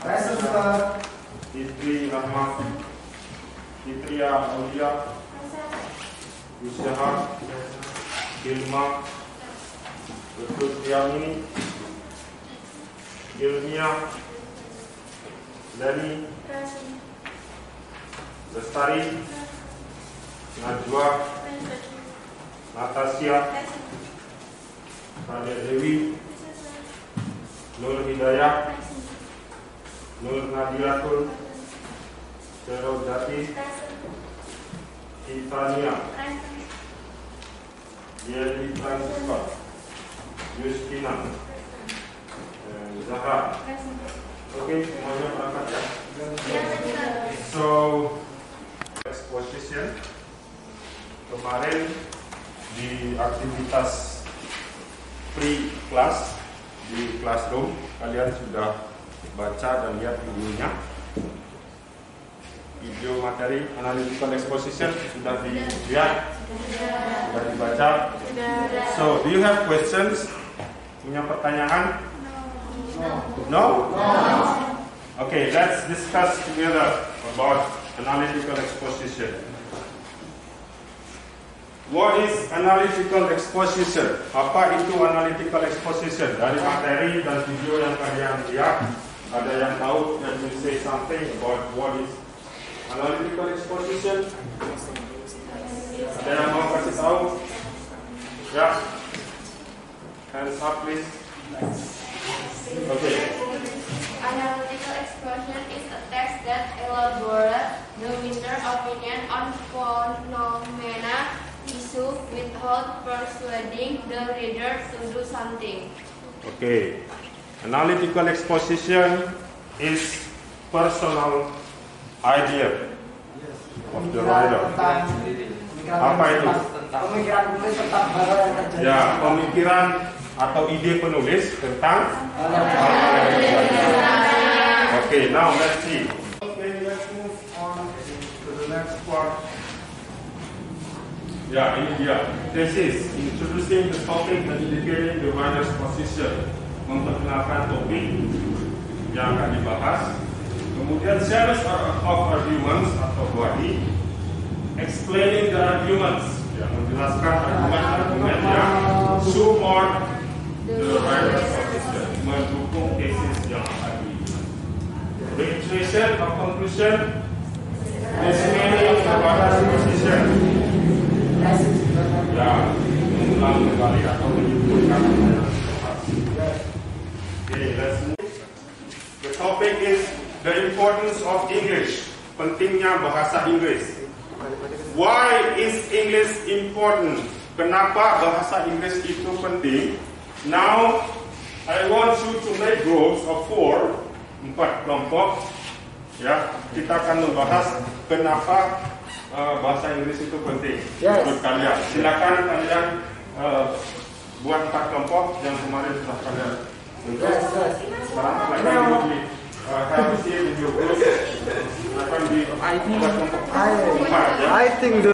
Present, Ustaz. Fitri Rahmat, Fitria Aulia, Usaha, Hilma, Betul Yamini, Ilmia, Lani, Lestari, Najwa, Natasha, Nadia Dewi, Nur Hidayah, Nur Nadiatul, Cerok Jati, Titania, Yeli Francisca, Justina, Zahra. Oke, semuanya berangkat ya. So, exposition kemarin di aktivitas pre-class di classroom kalian sudah baca dan lihat videonya. Video materi analytical exposition sudah dilihat, sudah dibaca. So, do you have questions? Punya pertanyaan? No? Okay, let's discuss together about analytical exposition. What is analytical exposition? Apa itu analytical exposition? Dari materi dan video yang kalian lihat, ada yang tahu? Can you say something about what is analytical exposition? Ada yang mau kasih tahu? Ya. Hands up please. Okay. Analytical exposition is a text that elaborates the winner opinion on phenomena issue without persuading the reader to do something. Okay. Analytical exposition is personal idea of the writer. Apa itu? Pemikiran penulis tentang hal yang terjadi. Ya, pemikiran atau ide penulis tentang hal yang terjadi. Okay, now let's see. Okay, let's move on to the next part. Ya, ini dia. This is introducing the topic and indicating the writer's position. Memperkenalkan topik yang akan dibahas. Kemudian series of arguments atau body, explaining the arguments, yang menjelaskan argumen-argumen yang support the writer's position, mendukung tesis yang akan reiteration of conclusion, explaining the writer's position, ya, mengulang kembali atau menyimpulkan. Okay, let's move. The topic is the importance of English. Pentingnya bahasa Inggris. Why is English important? Kenapa bahasa Inggris itu penting? Now, I want you to make groups of 4 kelompok. Ya, kita akan membahas kenapa bahasa Inggris itu penting untuk kalian. Silakan kalian buat 4 kelompok yang kemarin sudah kalian bentuk. Sekarang kalian di habis ini video group akan di kelompok 4 ya. I think the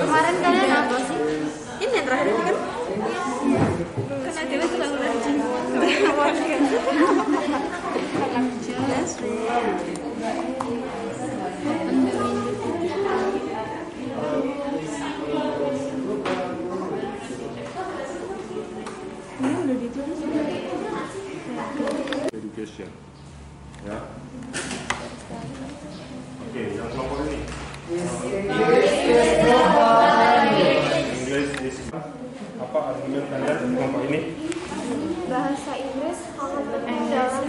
Kemarin kalian apa sih? Ini yang terakhir kan? Karena dia sudah rajin. Jelas. Education. Ya. Oke, yang kelompok ini. English is apa argumen kalian di kelompok ini? Bahasa Inggris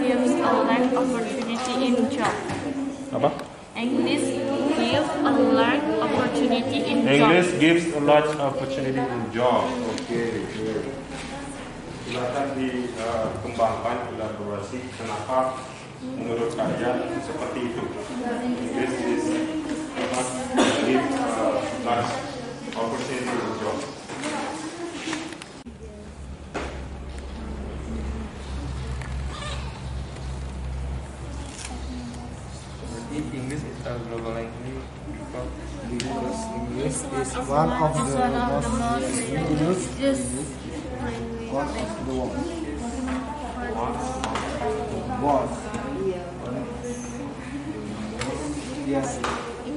gives a large opportunity in job. Apa? English gives a large opportunity in job. English gives a large opportunity in job. Oke, good. Silakan dikembangkan elaborasi kenapa menurut kalian seperti itu. English is give large opportunity in job. English is a global language because English is One of the most used one of the world. World. Yes.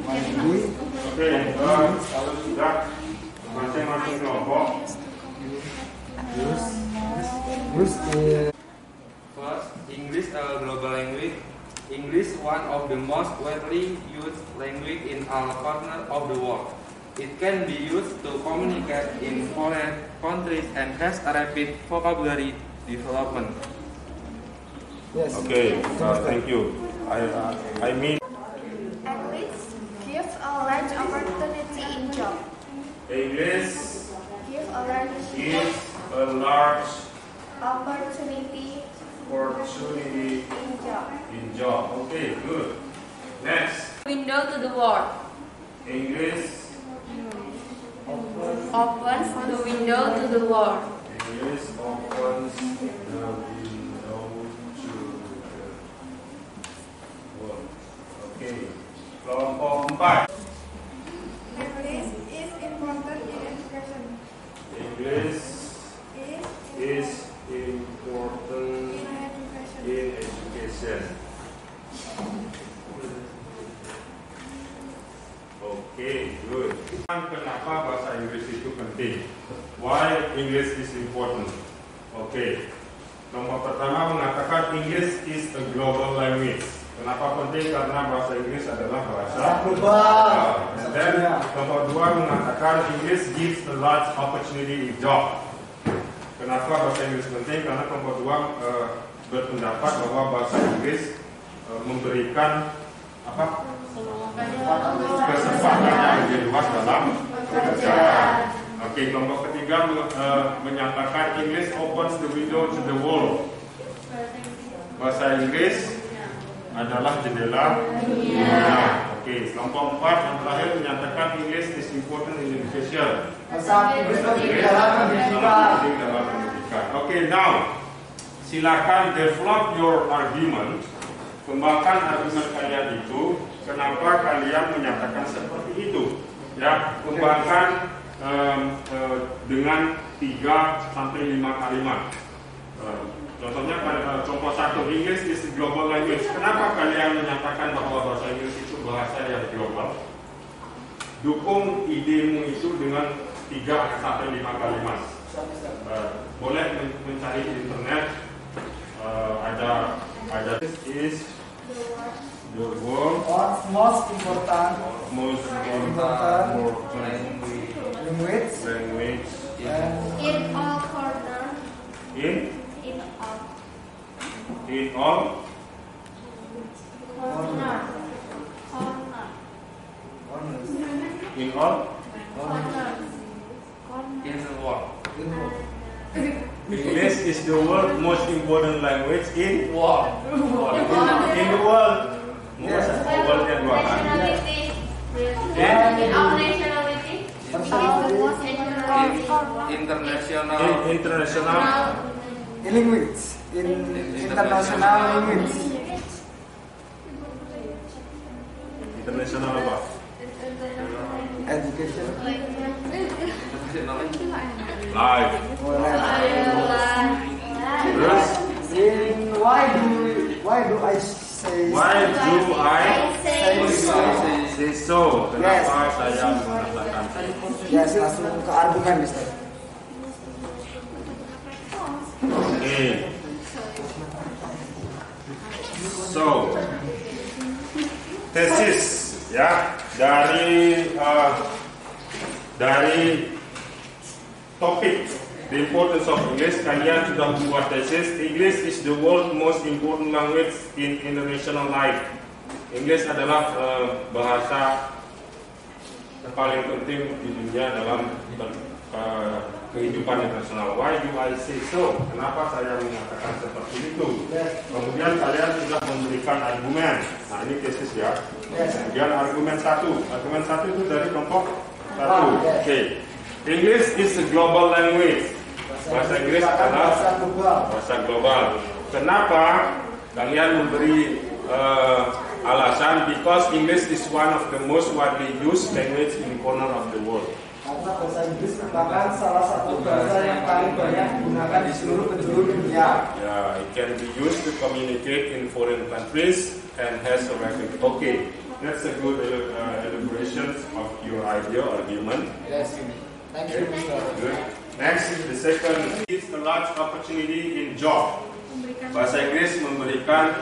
Language. Oke, kalau sudah masing-masing kelompok. Use First, English a global language. English one of the most widely used language in all corners of the world. It can be used to communicate in foreign countries and has a rapid vocabulary development. yes. Okay, thank you. I mean English gives a large opportunity in job. English Give a large is a large opportunity opportunity in job. in job. Okay, good. Next, Window to the world. English. Opens the window to the world. English opens the window to the world. Okay, kelompok 4. English is important in education. English is important in education. Okay, good. Kenapa bahasa Inggris itu penting? Why English is important? Okay. Nomor pertama mengatakan English is a global language. Kenapa penting? Karena bahasa Inggris adalah bahasa global. And then nomor 2 mengatakan English gives a large opportunity in job. Kenapa bahasa Inggris penting? Karena nomor 2 berpendapat bahwa bahasa Inggris memberikan apa? Kesempatan yang lebih luas dalam pekerjaan. Oke, kelompok ketiga menyatakan English opens the window to the world. Bahasa Inggris adalah jendela dunia. Oke, kelompok 4 yang terakhir menyatakan English is important in education. Bahasa Inggris penting dalam pendidikan. Oke, now silakan develop your argument. Kembangkan argumen kalian itu. Kenapa kalian menyatakan seperti itu? Ya, kembangkan dengan 3 sampai 5 kalimat. Contohnya pada contoh 1, English is a global language. Kenapa kalian menyatakan bahwa bahasa Inggris itu bahasa yang global? Dukung idemu itu dengan 3 sampai 5 kalimat. Boleh mencari di internet. Ada is the world Most important language In all corners. in In all all corner. in all In the world. English is the world most important language in World. in the world. Most worldnya 2 kali. Nationality. In all nationality. International. International in language, in international language. international apa? Education. Life. Terus Why do I say say so? Kenapa saya mengatakan yes, langsung ke argumen, Mister. okay? So tesis ya dari topik the importance of English, kalian sudah membuat tesis. English is the world's most important language in international life. English adalah bahasa yang paling penting di dunia dalam kehidupan internasional. Why do I say so? Kenapa saya mengatakan seperti itu? Kemudian kalian sudah memberikan argumen. Nah, ini tesis ya. Kemudian argumen 1. Argumen 1 itu dari kelompok 1. Oke. English is a global language. Bahasa Inggris adalah bahasa global. Kenapa? Kalian memberi alasan because English is one of the most widely used language in corner of the world. Karena bahasa Inggris merupakan salah satu bahasa yang paling banyak digunakan di seluruh penjuru dunia. Yeah, it can be used to communicate in foreign countries and has a record. Okay, that's a good elaboration of your idea or argument. Yes, thank you, Mr. Good. Next, the second is a large opportunity in job. Bahasa Inggris memberikan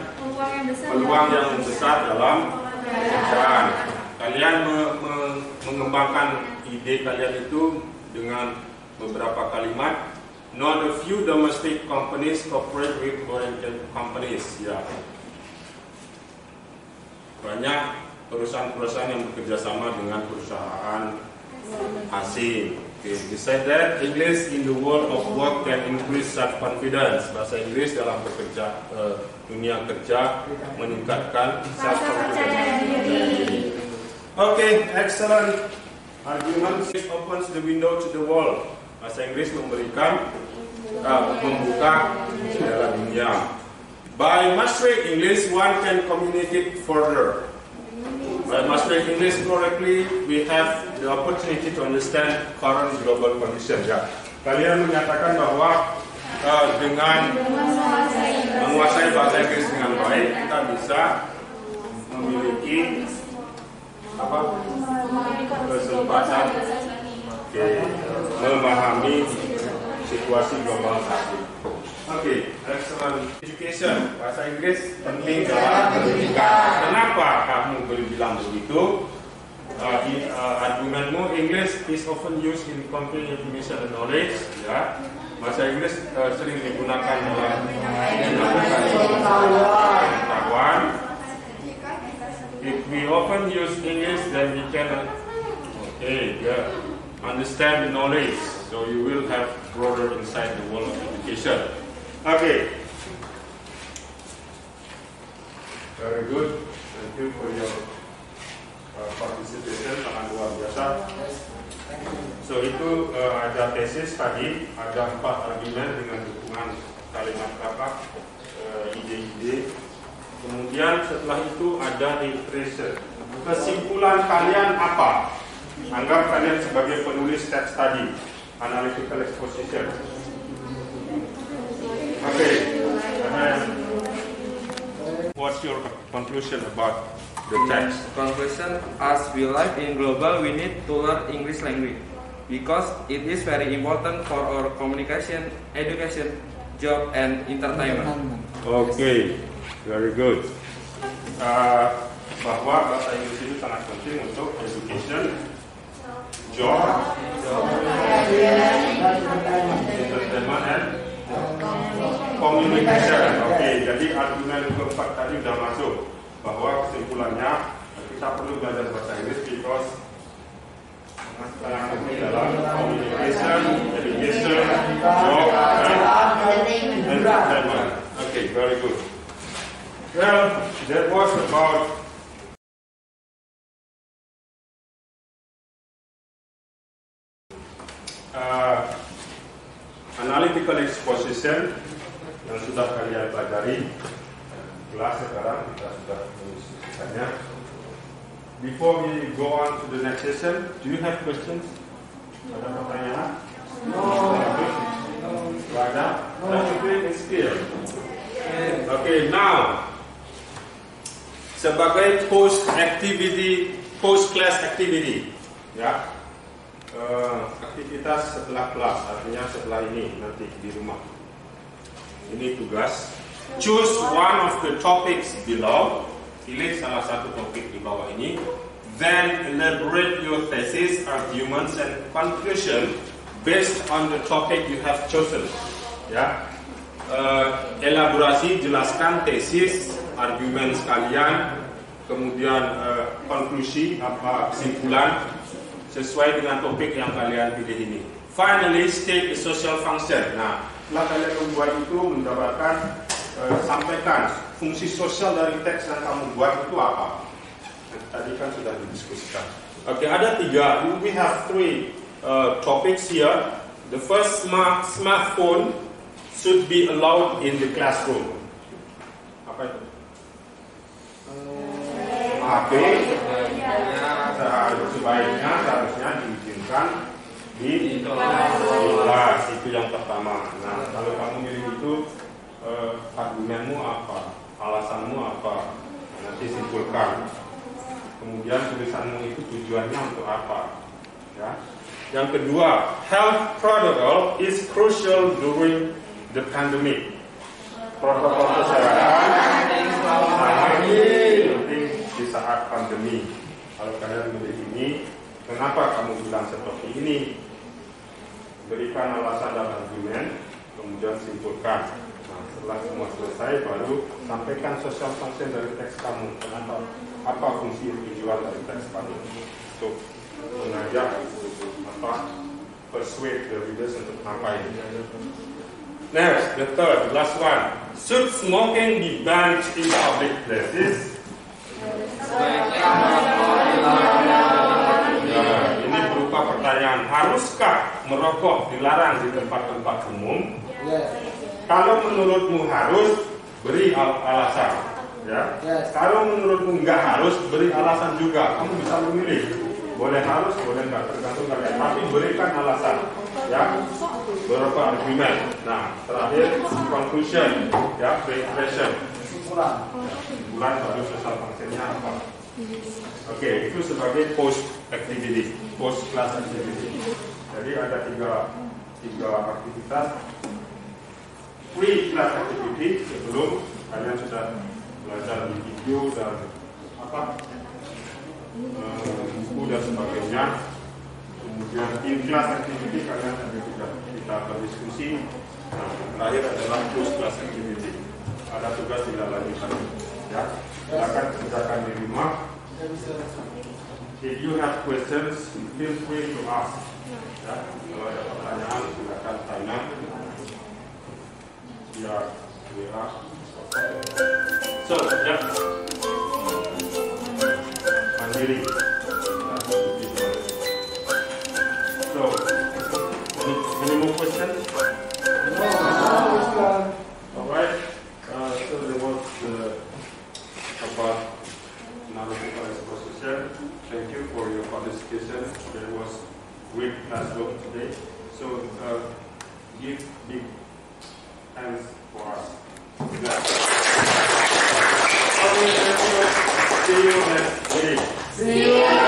peluang yang besar dalam pekerjaan. Kalian mengembangkan ide kalian itu dengan beberapa kalimat. Not a few domestic companies cooperate with foreign companies. Ya. Banyak perusahaan-perusahaan yang bekerja sama dengan perusahaan asing. Okay. Besides that, English in the world of work can increase such confidence. Bahasa Inggris dalam bekerja dunia kerja meningkatkan self confidence. Okay, excellent argument. It opens the window to the world. Bahasa Inggris memberikan membuka jendela dunia. By mastering English, one can communicate further. By mastering English correctly, we have the opportunity to understand current global conditions. Ya, kalian menyatakan bahwa dengan menguasai bahasa Inggris dengan baik, kita bisa memiliki kesempatan memahami situasi global saat ini. Oke, excellent. Education, bahasa Inggris penting dalam pendidikan. Kenapa kamu bilang begitu? Argumenmu, English is often used in conveying information and knowledge. Ya, bahasa Inggris sering digunakan dalam pengetahuan. If we often use English, then we can understand the knowledge. So you will have broader insight in the world of education. Okay. Very good. Thank you for your participation. Sangat luar biasa. So itu ada tesis tadi, ada 4 argumen dengan dukungan kalimat kakak, ide-ide. Kemudian setelah itu ada impression. Kesimpulan kalian apa? Anggap kalian sebagai penulis teks tadi, analytical exposition. Okay. What's your conclusion about the text? Conclusion: as we live in global, we need to learn English language because it is very important for our communication, education, job, and entertainment. Okay. Very good. Bahwa bahasa Inggris itu sangat penting untuk education, job, entertainment, and communication. Oke, jadi argumen keempat tadi sudah masuk. Bahwa kesimpulannya kita perlu belajar bahasa Inggris because sangat penting dalam communication, education, job, and entertainment. Okay, very good. Well, that was about analytical exposition yang sudah kalian pelajari kelas sekarang kita sudah mendiskusikannya. Before we go on to the next session, do you have questions? Ada pertanyaan? No. Ada? Everything is clear. Okay, now sebagai post class activity, ya, aktivitas setelah kelas, artinya setelah ini nanti di rumah. Ini tugas. Choose one of the topics below. Pilih salah satu topik di bawah ini. Then elaborate your thesis, arguments, and conclusion based on the topic you have chosen. Ya, elaborasi, jelaskan tesis, argumen sekalian, kemudian konklusi kesimpulan sesuai dengan topik yang kalian pilih ini. Finally, state a social function. Nah, setelah kalian membuat itu, mendapatkan sampaikan fungsi sosial dari teks yang kamu buat itu apa. Nah, tadi kan sudah didiskusikan. Oke, ada 3. We have 3 topics here. The first, smartphone should be allowed in the classroom. Apa itu? HP seharusnya diizinkan di kelas. Itu yang pertama. Nah, kalau kamu milih itu, argumenmu apa, alasanmu apa, nanti simpulkan. Kemudian tulisanmu itu tujuannya untuk apa, ya. Yang kedua, health protocol is crucial during the pandemic. Protokol kesehatan sangat penting di saat pandemi. Kalau kalian milih ini, kenapa kamu bilang seperti ini? Berikan alasan dan argumen, kemudian simpulkan. Nah, setelah semua selesai, baru sampaikan social function dari teks kamu. Kenapa? Apa fungsi tujuan dari teks kamu? Untuk mengajak, persuade the readers untuk ngapain. Next, the third, last one. Should smoking be banned in public places? Ini berupa pertanyaan, haruskah merokok dilarang di tempat-tempat umum? Kalau menurutmu harus, beri alasan. Ya. Kalau menurutmu nggak harus, beri alasan juga. Kamu bisa memilih. Boleh harus, boleh nggak, tergantung kalian. Tapi berikan alasan. Ya. Beberapa argumen. Nah, terakhir conclusion. Ya, impression. Kesimpulan baru social functionnya apa? Oke, itu sebagai post activity, post class activity. Jadi ada tiga aktivitas. Pre-class activity sebelum kalian sudah belajar di video dan buku dan sebagainya. Kemudian in-class activity kalian juga kita berdiskusi. Nah, terakhir adalah post-class activity. Ada tugas tidak lagi tadi. Ya, silakan kerjakan di rumah. If you have questions, feel free to ask. Ya, kalau ada pertanyaan silakan tanya. Ya, ya. So, ya. Mandiri. So, any more questions? Alright. So there was about analytical exposition. Thank you for your participation. There was great classroom today. So, give big hands for us. See you next week.